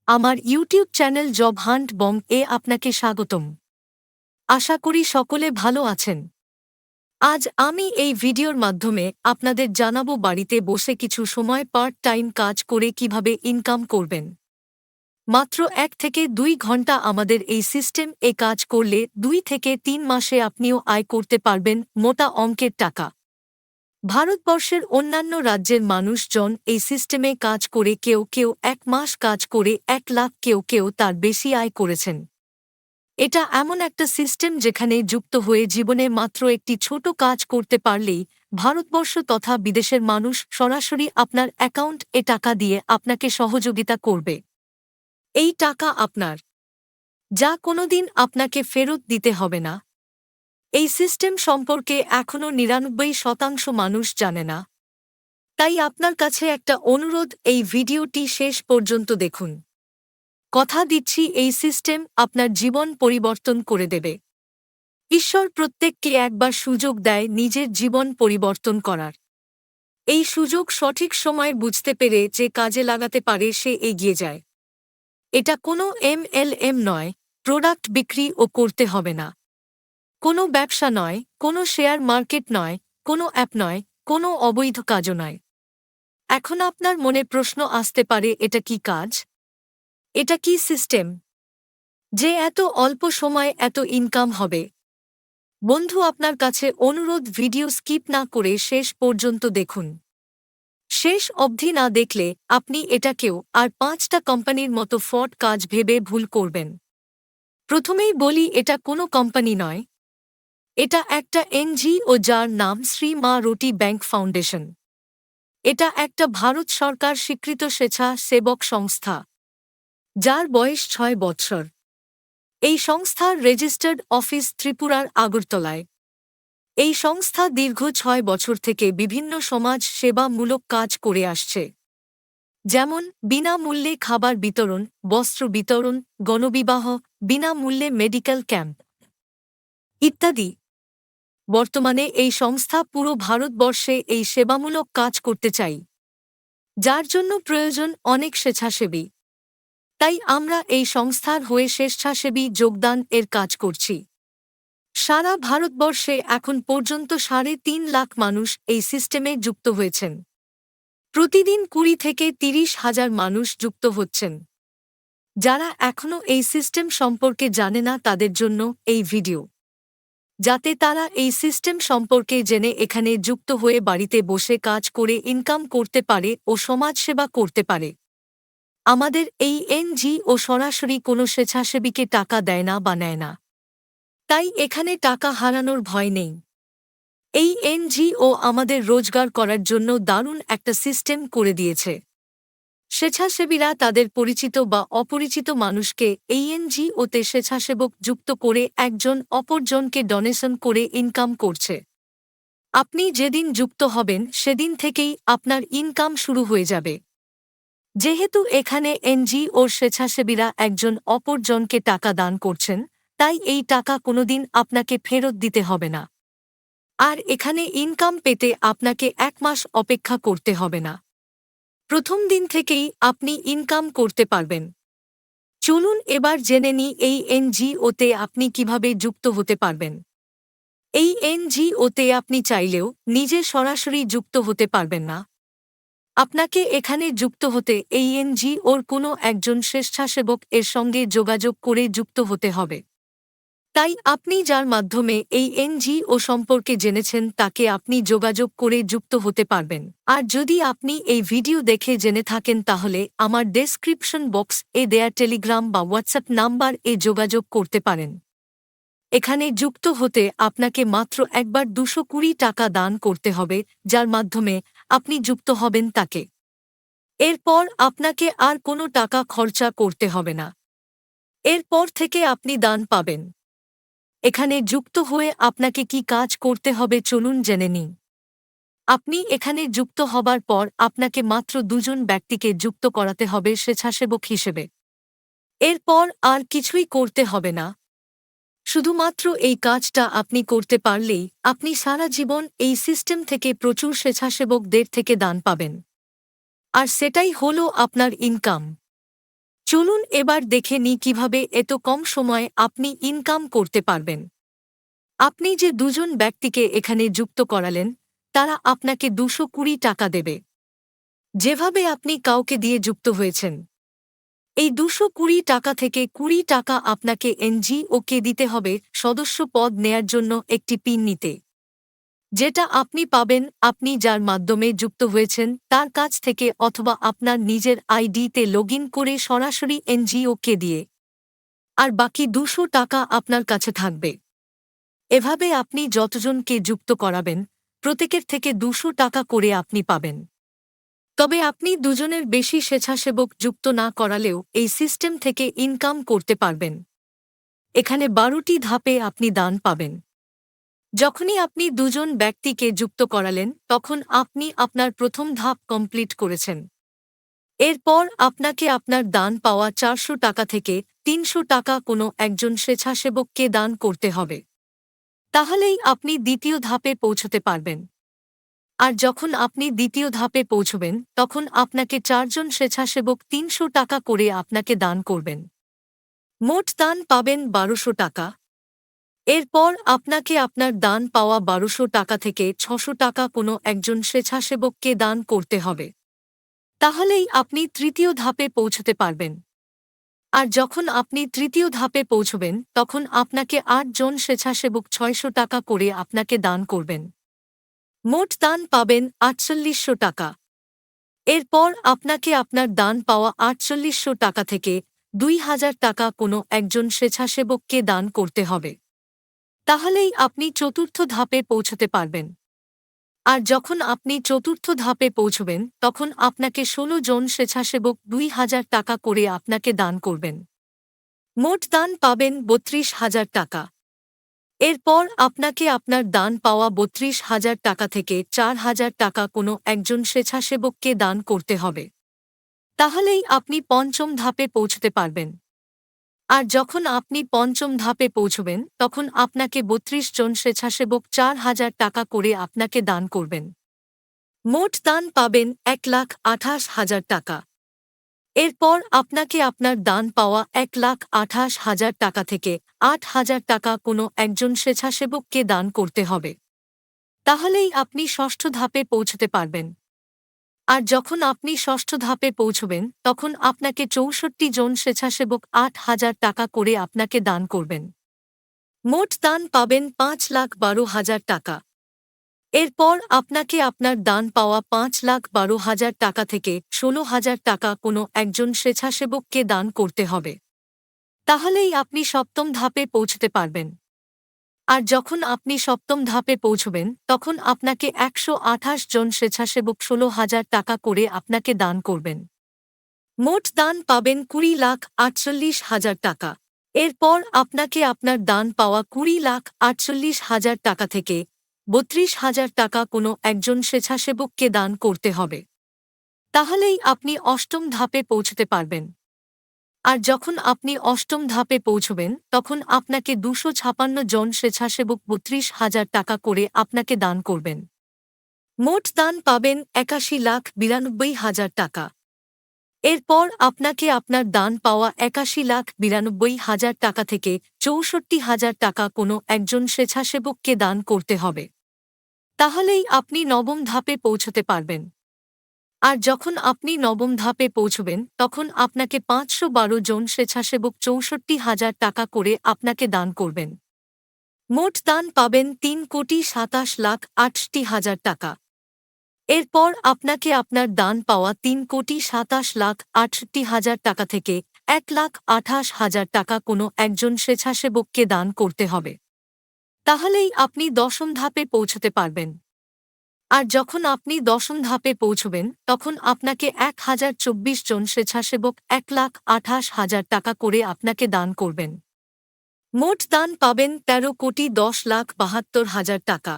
আমার YouTube channel job hunt বং এ আপনাকে স্বাগতম। আশা করি সকলে ভালো আছেন। আজ আমি এই ভিডিওর মাধ্যমে আপনাদের জানাবো বাড়িতে বসে কিছু সময় পার্ট টাইম কাজ করে কিভাবে ইনকাম করবেন। মাত্র 1 থেকে 2 ঘন্টা আমাদের এই সিস্টেম এ কাজ করলে 2 থেকে 3 মাসে আপনিও আয় করতে পারবেন মোটা অঙ্কের টাকা। ভারতবর্ষের অন্যান্য রাজ্যের মানুষজন এই সিস্টেমে কাজ করে কেউ কেউ 1 মাস কাজ করে 1 লাখ, কেউ কেউ তার বেশি আয় করেছেন। এটা এমন একটা সিস্টেম যেখানে যুক্ত হয়ে জীবনে মাত্র একটি ছোট কাজ করতে পারলেই ভারতবর্ষ তথা বিদেশের মানুষ সরাসরি আপনার অ্যাকাউন্ট এ টাকা দিয়ে আপনাকে সহযোগিতা করবে। এই টাকা আপনার, যা কোনোদিন আপনাকে ফেরত দিতে হবে না। এই সিস্টেম সম্পর্কে এখনও 99% মানুষ জানে না। তাই আপনার কাছে একটা অনুরোধ, এই ভিডিওটি শেষ পর্যন্ত দেখুন। কথা দিচ্ছি এই সিস্টেম আপনার জীবন পরিবর্তন করে দেবে। ঈশ্বর প্রত্যেককে একবার সুযোগ দেয় নিজের জীবন পরিবর্তন করার। এই সুযোগ সঠিক সময় বুঝতে পেরে যে কাজে লাগাতে পারে সে এগিয়ে যায়। এটা কোনো MLM নয়, প্রোডাক্ট বিক্রি ও করতে হবে না। কোনো ব্যবসা নয়, কোনো শেয়ার মার্কেট নয়, কোনো অ্যাপ নয়, কোনো অবৈধ কাজও নয়। এখন আপনার মনে প্রশ্ন আসতে পারে, এটা কি কাজ? এটা কি সিস্টেম যে এত অল্প সময়ে এত ইনকাম হবে? বন্ধু, আপনার কাছে অনুরোধ, ভিডিও স্কিপ না করে শেষ পর্যন্ত দেখুন। শেষ অবধি না দেখলে আপনি এটাকেও আর 5টা কোম্পানির মতো ফ্রড কাজ ভেবে ভুল করবেন। প্রথমেই বলি, এটা কোনো কোম্পানি নয়। এটা একটা NGO যার নাম শ্রী মা রুটি ব্যাংক ফাউন্ডেশন। এটা একটা ভারত সরকার স্বীকৃত স্বেচ্ছাসেবক সংস্থা, যার বয়স 6 বছর। এই সংস্থার রেজিস্টার্ড অফিস ত্রিপুরার আগরতলায়। এই সংস্থা দীর্ঘ 6 বছর থেকে বিভিন্ন সমাজ সেবামূলক কাজ করে আসছে, যেমন বিনামূল্যে খাবার বিতরণ, বস্ত্র বিতরণ, গণবিবাহ, বিনামূল্যে মেডিকেল ক্যাম্প ইত্যাদি। বর্তমানে এই সংস্থা পুরো ভারতবর্ষে এই সেবামূলক কাজ করতে চাই, যার জন্য প্রয়োজন অনেক স্বেচ্ছাসেবী। তাই আমরা এই সংস্থার হয়ে স্বেচ্ছাসেবী যোগদান এর কাজ করছি। সারা ভারতবর্ষে এখন পর্যন্ত 3.5 লাখ মানুষ এই সিস্টেমে যুক্ত হয়েছেন। প্রতিদিন 20 থেকে 30 হাজার মানুষ যুক্ত হচ্ছেন। যারা এখনও এই সিস্টেম সম্পর্কে জানে না তাদের জন্য এই ভিডিও, যাতে তারা এই সিস্টেম সম্পর্কে জেনে এখানে যুক্ত হয়ে বাড়িতে বসে কাজ করে ইনকাম করতে পারে ও সমাজসেবা করতে পারে। আমাদের এই NGO সরাসরি কোনো স্বেচ্ছাসেবীকে টাকা দেয় না বা নেয় না, তাই এখানে টাকা হারানোর ভয় নেই। এই NGO আমাদের রোজগার করার জন্য দারুণ একটা সিস্টেম করে দিয়েছে। স্বেচ্ছাসেবীরা তাদের পরিচিত বা অপরিচিত মানুষকে এই NGOতে স্বেচ্ছাসেবক যুক্ত করে একজন অপরজনকে ডোনেশন করে ইনকাম করছে। আপনি যেদিন যুক্ত হবেন সেদিন থেকেই আপনার ইনকাম শুরু হয়ে যাবে। যেহেতু এখানে NGOর স্বেচ্ছাসেবীরা একজন অপরজনকে টাকা দান করছেন, তাই এই টাকা কোনোদিন আপনাকে ফেরত দিতে হবে না। আর এখানে ইনকাম পেতে আপনাকে 1 মাস অপেক্ষা করতে হবে না। প্রথম দিন থেকেই আপনি ইনকাম করতে পারবেন। চলুন এবার জেনে নিই এই NGOতে আপনি কিভাবে যুক্ত হতে পারবেন। এই NGOতে আপনি চাইলেও নিজে সরাসরি যুক্ত হতে পারবেন না। আপনাকে এখানে যুক্ত হতে এই NGOর কোনো একজন স্বেচ্ছাসেবক এর সঙ্গে যোগাযোগ করে যুক্ত হতে হবে। তাই আপনি যার মাধ্যমে এই NGO সম্পর্কে জেনেছেন তাকে আপনি যোগাযোগ করে যুক্ত হতে পারবেন। আর যদি আপনি এই ভিডিও দেখে জেনে থাকেন তাহলে আমার ডেসক্রিপশন বক্স এ দেয়া টেলিগ্রাম বা হোয়াটসঅ্যাপ নাম্বার এ যোগাযোগ করতে পারেন। এখানে যুক্ত হতে আপনাকে মাত্র একবার 220 টাকা দান করতে হবে, যার মাধ্যমে আপনি যুক্ত হবেন তাকে। এরপর আপনাকে আর কোনো টাকা খরচা করতে হবে না। এরপর থেকে আপনি দান পাবেন। এখানে যুক্ত হয়ে আপনাকে কি কাজ করতে হবে চলুন জেনে নিন। আপনি এখানে যুক্ত হবার পর আপনাকে মাত্র 2 জন ব্যক্তিকে যুক্ত করাতে হবে স্বেচ্ছাসেবক হিসেবে। এরপর আর কিছুই করতে হবে না। শুধুমাত্র এই কাজটা আপনি করতে পারলেই আপনি সারা জীবন এই সিস্টেম থেকে প্রচুর স্বেচ্ছাসেবকদের থেকে দান পাবেন। আর সেটাই হলো আপনার ইনকাম। চলুন এবার দেখে নিই কিভাবে এত কম সময়ে আপনি ইনকাম করতে পারবেন। আপনি যে দুজন ব্যক্তিকে এখানে যুক্ত করালেন, তারা আপনাকে 220 টাকা দেবে। যেভাবে আপনি কাউকে দিয়ে যুক্ত হয়েছেন, এই 220 টাকা থেকে 20 টাকা আপনাকে এনজিওকে দিতে হবে সদস্য পদ নেয়ার জন্য একটি পিন নিতে, যেটা আপনি পাবেন আপনি যার মাধ্যমে যুক্ত হয়েছেন তার কাছ থেকে অথবা আপনার নিজের আইডিতে লগইন করে সরাসরি এনজিওকে দিয়ে। আর বাকি 200 টাকা আপনার কাছে থাকবে। এভাবে আপনি যতজনকে যুক্ত করাবেন, প্রত্যেকের থেকে 200 টাকা করে আপনি পাবেন। তবে আপনি দুজনের বেশি স্বেচ্ছাসেবক যুক্ত না করালেও এই সিস্টেম থেকে ইনকাম করতে পারবেন। এখানে 12টি ধাপে আপনি দান পাবেন। যখনই আপনি দুজন ব্যক্তিকে যুক্ত করালেন, তখন আপনি আপনার প্রথম ধাপ কমপ্লিট করেছেন। এরপর আপনাকে আপনার দান পাওয়া 400 টাকা থেকে 300 টাকা কোনো একজন স্বেচ্ছাসেবককে দান করতে হবে। তাহলেই আপনি দ্বিতীয় ধাপে পৌঁছতে পারবেন। আর যখন আপনি দ্বিতীয় ধাপে পৌঁছবেন, তখন আপনাকে 4 জন স্বেচ্ছাসেবক 300 টাকা করে আপনাকে দান করবেন। মোট দান পাবেন 1200 টাকা। এরপর আপনাকে আপনার দান পাওয়া 1200 টাকা থেকে 600 টাকা কোনো একজন স্বেচ্ছাসেবককে দান করতে হবে। তাহলেই আপনি তৃতীয় ধাপে পৌঁছতে পারবেন। আর যখন আপনি তৃতীয় ধাপে পৌঁছবেন, তখন আপনাকে 8 জন স্বেচ্ছাসেবক 600 টাকা করে আপনাকে দান করবেন। মোট দান পাবেন 4800 টাকা। এরপর আপনাকে আপনার দান পাওয়া 4800 টাকা থেকে 2000 টাকা কোনো একজন স্বেচ্ছাসেবককে দান করতে হবে। তাহলেই আপনি চতুর্থ ধাপে পৌঁছতে পারবেন। আর যখন আপনি চতুর্থ ধাপে পৌঁছবেন, তখন আপনাকে 16 জন স্বেচ্ছাসেবক 2000 টাকা করে আপনাকে দান করবেন। মোট দান পাবেন 32,000 টাকা। এরপর আপনাকে আপনার দান পাওয়া 32,000 টাকা থেকে 4000 টাকা কোনো একজন স্বেচ্ছাসেবককে দান করতে হবে। তাহলেই আপনি পঞ্চম ধাপে পৌঁছতে পারবেন। আর যখন আপনি পঞ্চম ধাপে পৌঁছবেন, তখন আপনাকে 32 জন স্বেচ্ছাসেবক 4000 টাকা করে আপনাকে দান করবেন। মোট দান পাবেন 1,28,000 টাকা। এরপর আপনাকে আপনার দান পাওয়া 1,28,000 টাকা থেকে 8,000 টাকা কোনো একজন স্বেচ্ছাসেবককে দান করতে হবে। তাহলেই আপনি ষষ্ঠ ধাপে পৌঁছতে পারবেন। আর যখন আপনি ষষ্ঠ ধাপে পৌঁছবেন, তখন আপনাকে 64 জন স্বেচ্ছাসেবক 8,000 টাকা করে আপনাকে দান করবেন। মোট দান পাবেন 5,12,000 টাকা। এরপর আপনাকে আপনার দান পাওয়া 5,12,000 টাকা থেকে 16,000 টাকা কোনো একজন স্বেচ্ছাসেবককে দান করতে হবে। তাহলেই আপনি সপ্তম ধাপে পৌঁছতে পারবেন। আর যখন আপনি সপ্তম ধাপে পৌঁছবেন, তখন আপনাকে 128 জন স্বেচ্ছাসেবক 16,000 টাকা করে আপনাকে দান করবেন। মোট দান পাবেন 20,48,000 টাকা। এরপর আপনাকে আপনার দান পাওয়া 20,48,000 টাকা থেকে 32,000 টাকা কোনো একজন স্বেচ্ছাসেবককে দান করতে হবে। তাহলেই আপনি অষ্টম ধাপে পৌঁছতে পারবেন। আর যখন আপনি অষ্টম ধাপে পৌঁছবেন, তখন আপনাকে 256 জন স্বেচ্ছাসেবক 32,000 টাকা করে আপনাকে দান করবেন। মোট দান পাবেন 81,92,000 টাকা। এরপর আপনাকে আপনার দান পাওয়া 81,92,000 টাকা থেকে 64,000 টাকা কোনো একজন স্বেচ্ছাসেবককে দান করতে হবে। তাহলেই আপনি নবম ধাপে পৌঁছতে পারবেন। আর যখন আপনি নবম ধাপে পৌঁছবেন, তখন আপনাকে 512 জন স্বেচ্ছাসেবক 64,000 টাকা করে আপনাকে দান করবেন। মোট দান পাবেন 3,27,68,000 টাকা। এরপর আপনাকে আপনার দান পাওয়া 3,27,68,000 টাকা থেকে 1,28,000 টাকা কোনো একজন স্বেচ্ছাসেবককে দান করতে হবে। তাহলেই আপনি দশম ধাপে পৌঁছতে পারবেন। আর যখন আপনি দশম ধাপে পৌঁছবেন, তখন আপনাকে 1,024 জন স্বেচ্ছাসেবক 1,28,000 টাকা করে আপনাকে দান করবেন। মোট দান পাবেন 13,10,72,000 টাকা।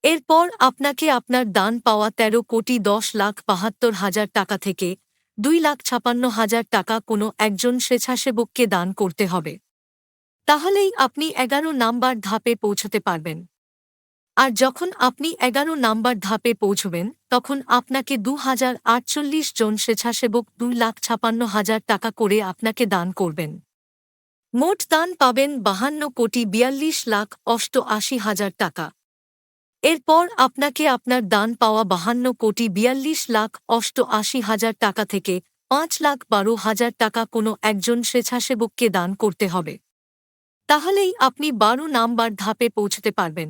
এরপর আপনাকে আপনার দান পাওয়া 13,10,72,000 টাকা থেকে 2,56,000 টাকা কোনো একজন স্বেচ্ছাসেবককে দান করতে হবে। তাহলেই আপনি 11 নাম্বার ধাপে পৌঁছতে পারবেন। আর যখন আপনি 11 নাম্বার ধাপে পৌঁছবেন তখন আপনাকে 2048 জন স্বেচ্ছাসেবক 2,56,000 টাকা করে আপনাকে দান করবেন। মোট দান পাবেন 52,42,88,000 টাকা। এরপর আপনাকে আপনার দান পাওয়া 52,42,88,000 টাকা থেকে 5,12,000 টাকা কোনো একজন স্বেচ্ছাসেবককে দান করতে হবে। তাহলেই আপনি 12 নাম্বার ধাপে পৌঁছতে পারবেন।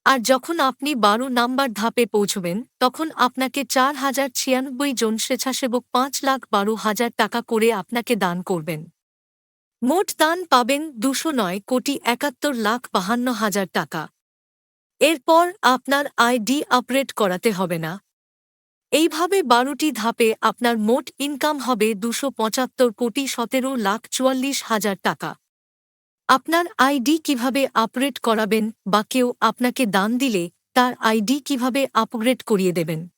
আর যখন আপনি 12 নাম্বার ধাপে পৌঁছবেন তখন আপনাকে 4,096 জন স্বেচ্ছাসেবক 5,12,000 টাকা করে আপনাকে দান করবেন। মোট দান পাবেন 209,71,52,000 টাকা। এরপর আপনার আইডি আপগ্রেড করাতে হবে না। এইভাবে 12টি ধাপে আপনার মোট ইনকাম হবে 275,17,44,000 টাকা। আপনার আইডি কিভাবে আপগ্রেড করাবেন বা কেউ আপনাকে দান দিলে তার আইডি কিভাবে আপগ্রেড করিয়ে দেবেন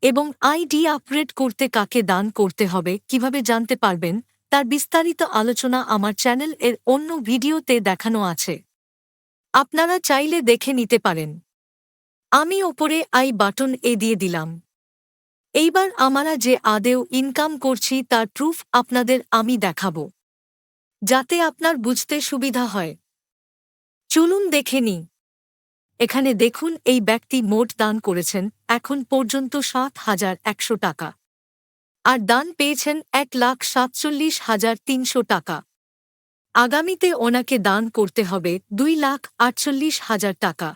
এবং আইডি আপগ্রেড করতে কাকে দান করতে হবে কিভাবে জানতে পারবেন তার বিস্তারিত আলোচনা আমার চ্যানেল এর অন্য ভিডিওতে দেখানো আছে। আপনারা চাইলে দেখে নিতে পারেন। আমি ওপরে আই বাটন দিয়ে দিলাম। এইবার আমরা যে আদেও ইনকাম করছি তার প্রুফ আপনাদের আমি দেখাবো, যাতে আপনার বুঝতে সুবিধা হয়। চলুন দেখে নিই। এখানে দেখুন এই ব্যক্তি মোট দান করেছেন এখন পর্যন্ত 7,100 টাকা আর দান পেয়েছেন 1,47,300 টাকা। আগামীতে ওনাকে দান করতে হবে 2,48,000 টাকা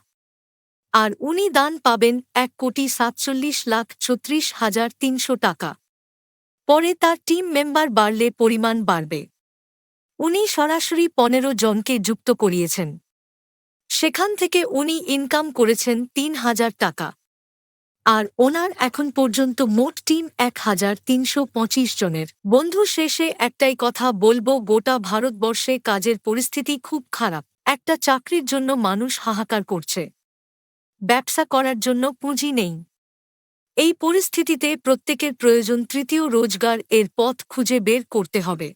আর উনি দান পাবেন 1,47,36,300 টাকা। পরে তার টিম মেম্বার বাড়লে পরিমাণ বাড়বে। উনি সরাসরি 15 জনকে যুক্ত করিয়েছেন, সেখান থেকে উনি ইনকাম করেছেন 3,000 টাকা আর ওনার এখন পর্যন্ত মোট টিম 1,325 জনের। বন্ধু, শেষে একটাই কথা বলবো, গোটা ভারতবর্ষে কাজের পরিস্থিতি খুব খারাপ। একটা চাকরির জন্য মানুষ হাহাকার করছে, ব্যবসা করার জন্য পুঁজি নেই। এই পরিস্থিতিতে প্রত্যেকের প্রয়োজন তৃতীয় রোজগার এর পথ খুঁজে বের করতে হবে।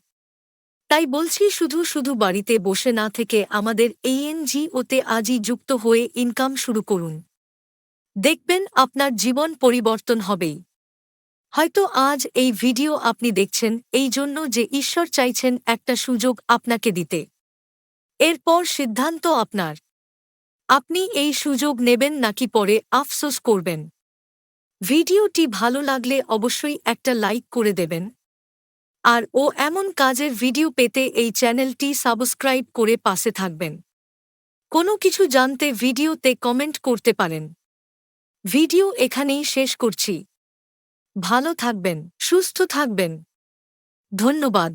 তাই বলছি শুধু শুধু বাড়িতে বসে না থেকে আমাদের এই এনজিওতে আজই যুক্ত হয়ে ইনকাম শুরু করুন। দেখবেন আপনার জীবন পরিবর্তন হবেই। হয়তো আজ এই ভিডিও আপনি দেখছেন এই জন্য যে ঈশ্বর চাইছেন একটা সুযোগ আপনাকে দিতে। এরপর সিদ্ধান্ত আপনার। আপনি এই সুযোগ নেবেন নাকি পরে আফসোস করবেন। ভিডিওটি ভালো লাগলে অবশ্যই একটা লাইক করে দেবেন আর এমন কাজের ভিডিও পেতে এই চ্যানেলটি সাবস্ক্রাইব করে পাশে থাকবেন। কোনো কিছু জানতে ভিডিওতে কমেন্ট করতে পারেন। ভিডিও এখানেই শেষ করছি। ভালো থাকবেন, সুস্থ থাকবেন। ধন্যবাদ।